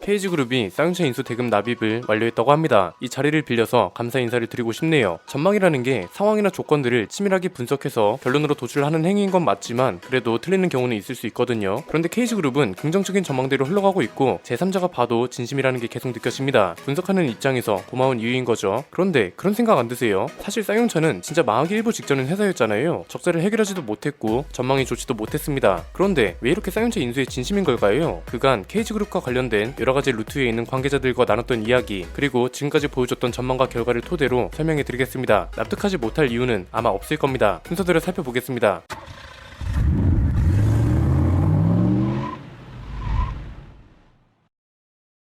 KG그룹이 쌍용차 인수 대금 납입을 완료했다고 합니다. 이 자리를 빌려서 감사 인사를 드리고 싶네요. 전망이라는 게 상황이나 조건들을 치밀하게 분석해서 결론으로 도출하는 행위인 건 맞지만 그래도 틀리는 경우는 있을 수 있거든요. 그런데 KG그룹은 긍정적인 전망대로 흘러가고 있고 제3자가 봐도 진심이라는 게 계속 느껴집니다. 분석하는 입장에서 고마운 이유인 거죠. 그런데 그런 생각 안 드세요? 사실 쌍용차는 진짜 망하기 일보 직전인 회사였잖아요. 적자를 해결하지도 못했고 전망이 좋지도 못했습니다. 그런데 왜 이렇게 쌍용차 인수에 진심인 걸까요? 그간 KG그룹과 관련된 여러가지 루트에 있는 관계자들과 나눴던 이야기, 그리고 지금까지 보여줬던 전망과 결과를 토대로 설명해 드리겠습니다. 납득하지 못할 이유는 아마 없을 겁니다. 순서대로 살펴보겠습니다.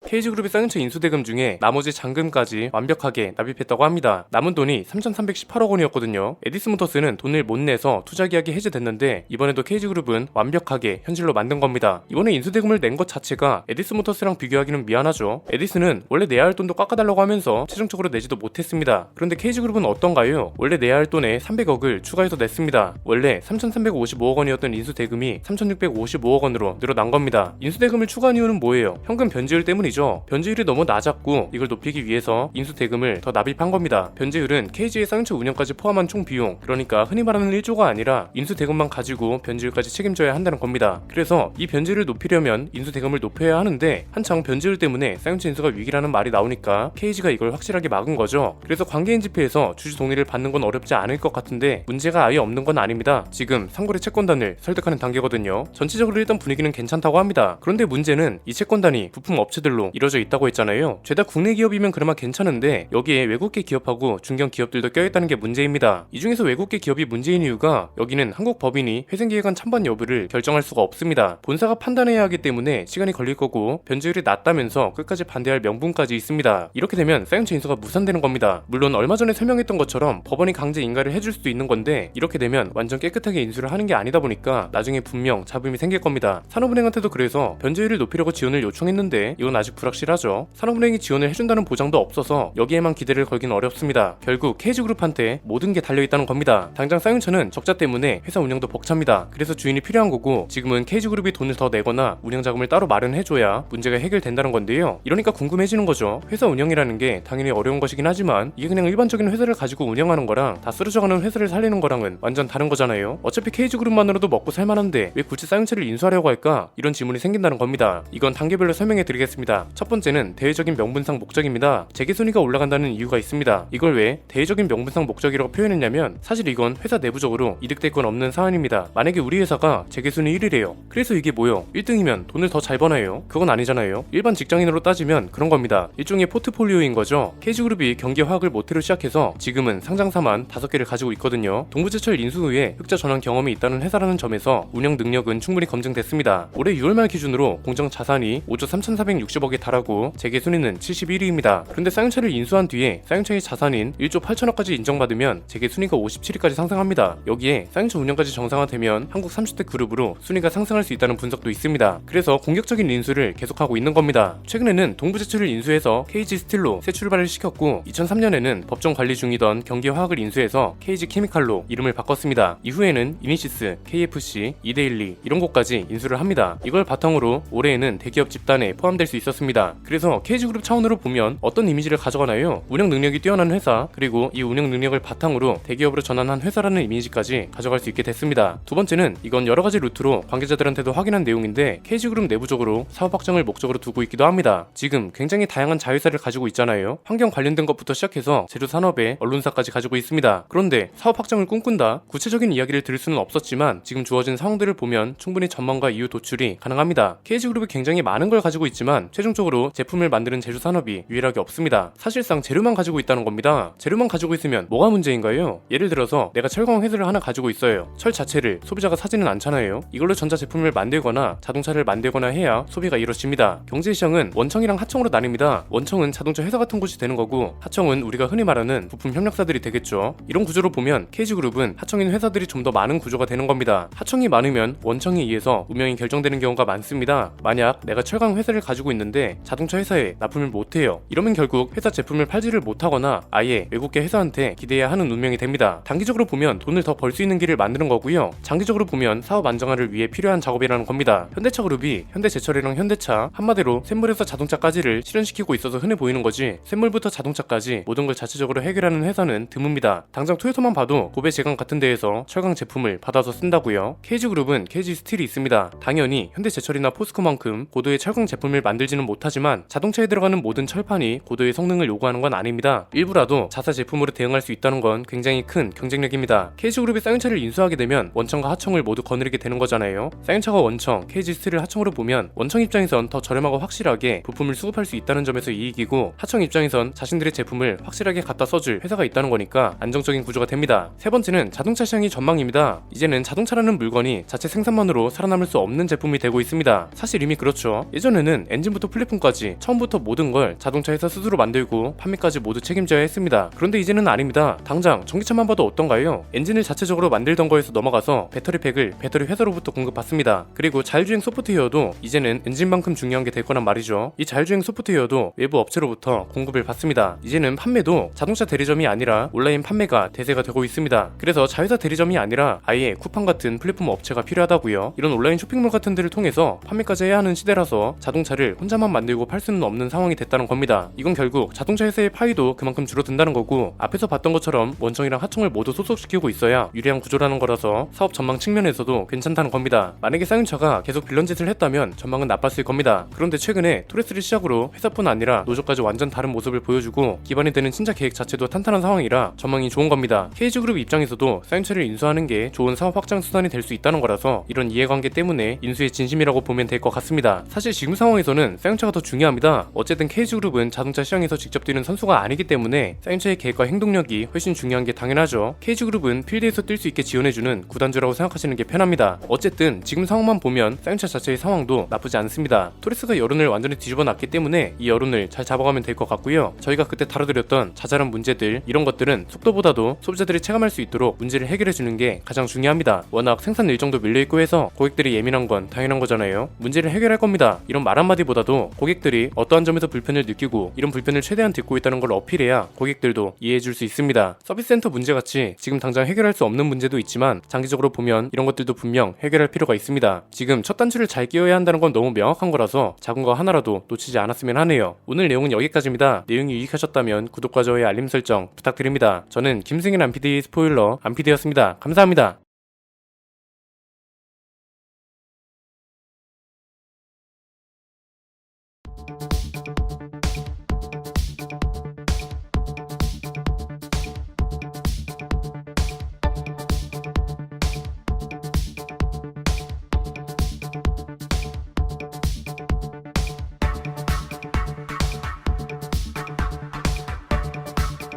KG그룹이 쌍용차 인수대금 중에 나머지 잔금까지 완벽하게 납입했다고 합니다. 남은 돈이 3,318억 원이었거든요. 에디스모터스는 돈을 못 내서 투자 계약이 해제됐는데 이번에도 KG그룹은 완벽하게 현실로 만든 겁니다. 이번에 인수대금을 낸 것 자체가 에디스모터스랑 비교하기는 미안하죠. 에디스는 원래 내야 할 돈도 깎아달라고 하면서 최종적으로 내지도 못했습니다. 그런데 KG그룹은 어떤가요? 원래 내야 할 돈에 300억을 추가해서 냈습니다. 원래 3,355억 원이었던 인수대금이 3,655억 원으로 늘어난 겁니다. 인수대금을 추가한 이유는 뭐예요? 현금 변제율 때문이죠. 변제율이 너무 낮았고 이걸 높이기 위해서 인수대금을 더 납입한 겁니다. 변제율은 KG의 쌍용차 운영까지 포함한 총 비용, 그러니까 흔히 말하는 1조가 아니라 인수대금만 가지고 변제율까지 책임져야 한다는 겁니다. 그래서 이 변제율을 높이려면 인수대금을 높여야 하는데 한창 변제율 때문에 쌍용차 인수가 위기라는 말이 나오니까 KG가 이걸 확실하게 막은 거죠. 그래서 관계인 집회에서 주주 동의를 받는 건 어렵지 않을 것 같은데 문제가 아예 없는 건 아닙니다. 지금 상고리 채권단을 설득하는 단계거든요. 전체적으로 일단 분위기는 괜찮다고 합니다. 그런데 문제는 이 채권단이 부품 업체들로 이루어져 있다고 했잖아요. 죄다 국내 기업이면 그나마 괜찮은데 여기에 외국계 기업하고 중견 기업들도 껴있다는 게 문제입니다. 이 중에서 외국계 기업이 문제인 이유가 여기는 한국 법인이 회생기획안 찬반 여부를 결정할 수가 없습니다. 본사가 판단해야 하기 때문에 시간이 걸릴 거고 변제율이 낮다면서 끝까지 반대할 명분까지 있습니다. 이렇게 되면 쌍용차 인수가 무산되는 겁니다. 물론 얼마 전에 설명했던 것처럼 법원이 강제 인가를 해줄 수도 있는 건데 이렇게 되면 완전 깨끗하게 인수를 하는 게 아니다 보니까 나중에 분명 잡음이 생길 겁니다. 산업은행한테도 그래서 변제율을 높이려고 지원을 요청했는데 이건 아직 불확실하죠. 산업은행이 지원을 해준다는 보장도 없어서 여기에만 기대를 걸긴 어렵습니다. 결국 KG그룹한테 모든 게 달려있다는 겁니다. 당장 쌍용차는 적자 때문에 회사 운영도 벅찹니다. 그래서 주인이 필요한 거고 지금은 KG그룹이 돈을 더 내거나 운영 자금을 따로 마련해줘야 문제가 해결된다는 건데요. 이러니까 궁금해지는 거죠. 회사 운영이라는 게 당연히 어려운 것이긴 하지만 이게 그냥 일반적인 회사를 가지고 운영하는 거랑 다 쓰러져가는 회사를 살리는 거랑은 완전 다른 거잖아요. 어차피 KG그룹만으로도 먹고 살만한데 왜 굳이 쌍용차를 인수하려고 할까? 이런 질문이 생긴다는 겁니다. 이건 단계별로 설명해 드리겠습니다. 첫 번째는 대외적인 명분상 목적입니다. 재계순위가 올라간다는 이유가 있습니다. 이걸 왜 대외적인 명분상 목적이라고 표현했냐면 사실 이건 회사 내부적으로 이득될 건 없는 사안입니다. 만약에 우리 회사가 재계순위 1위래요. 그래서 이게 뭐요? 1등이면 돈을 더 잘 버나요? 그건 아니잖아요. 일반 직장인으로 따지면 그런 겁니다. 일종의 포트폴리오인 거죠. KG그룹이 경기화학을 모태로 시작해서 지금은 상장사만 5개를 가지고 있거든요. 동부제철 인수 후에 흑자 전환 경험이 있다는 회사라는 점에서 운영 능력은 충분히 검증됐습니다. 올해 6월 말 기준으로 공정 자산이 5조 3,460억에 달하고 재계 순위는 71위입니다. 그런데 쌍용차를 인수한 뒤에 쌍용차의 자산인 1조 8천억까지 인정받으면 재계 순위가 57위까지 상승합니다. 여기에 쌍용차 운영까지 정상화되면 한국 30대 그룹으로 순위가 상승할 수 있다는 분석도 있습니다. 그래서 공격적인 인수를 계속하고 있는 겁니다. 최근에는 동부제철을 인수해서 KG스틸로 새 출발을 시켰고 2003년에는 법정 관리 중이던 경기화학을 인수해서 KG케미칼로 이름을 바꿨습니다. 이후에는 이니시스, KFC, 이데일리 이런 곳까지 인수를 합니다. 이걸 바탕으로 올해에는 대기업 집단에 포함될 수 있었습니다. 그래서 KG그룹 차원으로 보면 어떤 이미지를 가져가나요? 운영 능력이 뛰어난 회사, 그리고 이 운영 능력을 바탕으로 대기업으로 전환한 회사라는 이미지까지 가져갈 수 있게 됐습니다. 두 번째는 이건 여러가지 루트로 관계자들한테도 확인한 내용인데 KG그룹 내부적으로 사업 확장을 목적으로 두고 있기도 합니다. 지금 굉장히 다양한 자회사를 가지고 있잖아요. 환경 관련된 것부터 시작해서 제조 산업에 언론사까지 가지고 있습니다. 그런데 사업 확장을 꿈꾼다? 구체적인 이야기를 들을 수는 없었지만 지금 주어진 상황들을 보면 충분히 전망과 이유 도출이 가능합니다. KG그룹이 굉장히 많은 걸 가지고 있지만 최종적으로 제품을 만드는 제조 산업이 유일하게 없습니다. 사실상 재료만 가지고 있다는 겁니다. 재료만 가지고 있으면 뭐가 문제인가요? 예를 들어서 내가 철강 회사를 하나 가지고 있어요. 철 자체를 소비자가 사지는 않잖아요. 이걸로 전자 제품을 만들거나 자동차를 만들거나 해야 소비가 이루어집니다. 경제시장은 원청이랑 하청으로 나뉩니다. 원청은 자동차 회사 같은 곳이 되는 거고 하청은 우리가 흔히 말하는 부품 협력사들이 되겠죠. 이런 구조로 보면 KG그룹은 하청인 회사들이 좀 더 많은 구조가 되는 겁니다. 하청이 많으면 원청에 의해서 운명이 결정되는 경우가 많습니다. 만약 내가 철강 회사를 가지고 있는데 있는데 자동차 회사에 납품을 못해요. 이러면 결국 회사 제품을 팔지를 못하거나 아예 외국계 회사한테 기대해야 하는 운명이 됩니다. 단기적으로 보면 돈을 더 벌 수 있는 길을 만드는 거고요. 장기적으로 보면 사업 안정화를 위해 필요한 작업이라는 겁니다. 현대차 그룹이 현대제철이랑 현대차 한마디로 샘물에서 자동차까지를 실현시키고 있어서 흔해 보이는 거지, 샘물부터 자동차까지 모든 걸 자체적으로 해결하는 회사는 드뭅니다. 당장 토요타만 봐도 고베 제강 같은 데에서 철강 제품을 받아서 쓴다고요. KG그룹은 KG스틸이 있습니다. 당연히 현대제철이나 포스코만큼 고도의 철강 제품을 만들지는 못하지만 자동차에 들어가는 모든 철판이 고도의 성능을 요구하는 건 아닙니다. 일부라도 자사 제품으로 대응할 수 있다는 건 굉장히 큰 경쟁력입니다. KG그룹이 쌍용차를 인수하게 되면 원청과 하청을 모두 거느리게 되는 거잖아요. 쌍용차가 원청, KG스틸을 하청으로 보면 원청 입장에선 더 저렴하고 확실하게 부품을 수급할 수 있다는 점에서 이익이고, 하청 입장에선 자신들의 제품을 확실하게 갖다 써줄 회사가 있다는 거니까 안정적인 구조가 됩니다. 세 번째는 자동차 시장의 전망입니다. 이제는 자동차라는 물건이 자체 생산만으로 살아남을 수 없는 제품이 되고 있습니다. 사실 이미 그렇죠. 예전에는 엔진부터 플랫폼까지 처음부터 모든 걸 자동차 회사 스스로 만들고 판매까지 모두 책임져야 했습니다. 그런데 이제는 아닙니다. 당장 전기차만 봐도 어떤가요? 엔진을 자체적으로 만들던 거에서 넘어가서 배터리팩을 배터리 회사로부터 공급받습니다. 그리고 자율주행 소프트웨어도 이제는 엔진만큼 중요한 게 될 거란 말이죠. 이 자율주행 소프트웨어도 외부 업체로부터 공급을 받습니다. 이제는 판매도 자동차 대리점이 아니라 온라인 판매가 대세가 되고 있습니다. 그래서 자회사 대리점이 아니라 아예 쿠팡 같은 플랫폼 업체가 필요하다고요. 이런 온라인 쇼핑몰 같은 데를 통해서 판매까지 해야 하는 시대라서 자동차를 혼자만 만들고 팔 수는 없는 상황이 됐다는 겁니다. 이건 결국 자동차 회사의 파이도 그만큼 줄어든다는 거고, 앞에서 봤던 것처럼 원청이랑 하청을 모두 소속시키고 있어야 유리한 구조라는 거라서 사업 전망 측면에서도 괜찮다는 겁니다. 만약에 쌍용차가 계속 빌런 짓을 했다면 전망은 나빴을 겁니다. 그런데 최근에 토레스를 시작으로 회사뿐 아니라 노조까지 완전 다른 모습을 보여주고 기반이 되는 신작 계획 자체도 탄탄한 상황이라 전망이 좋은 겁니다. KG그룹 입장에서도 쌍용차를 인수하는 게 좋은 사업 확장 수단이 될 수 있다는 거라서 이런 이해관계 때문에 인수의 진심이라고 보면 될 것 같습니다. 사실 지금 상황에서는 쌍용차가 더 중요합니다. 어쨌든 KG그룹은 자동차 시장에서 직접 뛰는 선수가 아니기 때문에 쌍용차의 계획과 행동력이 훨씬 중요한 게 당연하죠. KG그룹은 필드에서 뛸 수 있게 지원해주는 구단주라고 생각하시는 게 편합니다. 어쨌든 지금 상황만 보면 쌍용차 자체의 상황도 나쁘지 않습니다. 토레스가 여론을 완전히 뒤집어 놨기 때문에 이 여론을 잘 잡아가면 될 것 같고요. 저희가 그때 다뤄드렸던 자잘한 문제들, 이런 것들은 속도보다도 소비자들이 체감할 수 있도록 문제를 해결해주는 게 가장 중요합니다. 워낙 생산 일정도 밀려있고 해서 고객들이 예민한 건 당연한 거잖아요. 문제를 해결할 겁니다, 이런 말 한마디보다도 고객들이 어떠한 점에서 불편을 느끼고 이런 불편을 최대한 듣고 있다는 걸 어필해야 고객들도 이해해줄 수 있습니다. 서비스 센터 문제같이 지금 당장 해결할 수 없는 문제도 있지만 장기적으로 보면 이런 것들도 분명 해결할 필요가 있습니다. 지금 첫 단추를 잘 끼워야 한다는 건 너무 명확한 거라서 작은 거 하나라도 놓치지 않았으면 하네요. 오늘 내용은 여기까지입니다. 내용이 유익하셨다면 구독과 좋아요, 알림 설정 부탁드립니다. 저는 김승일 안PD 스포일러 안PD였습니다. 감사합니다.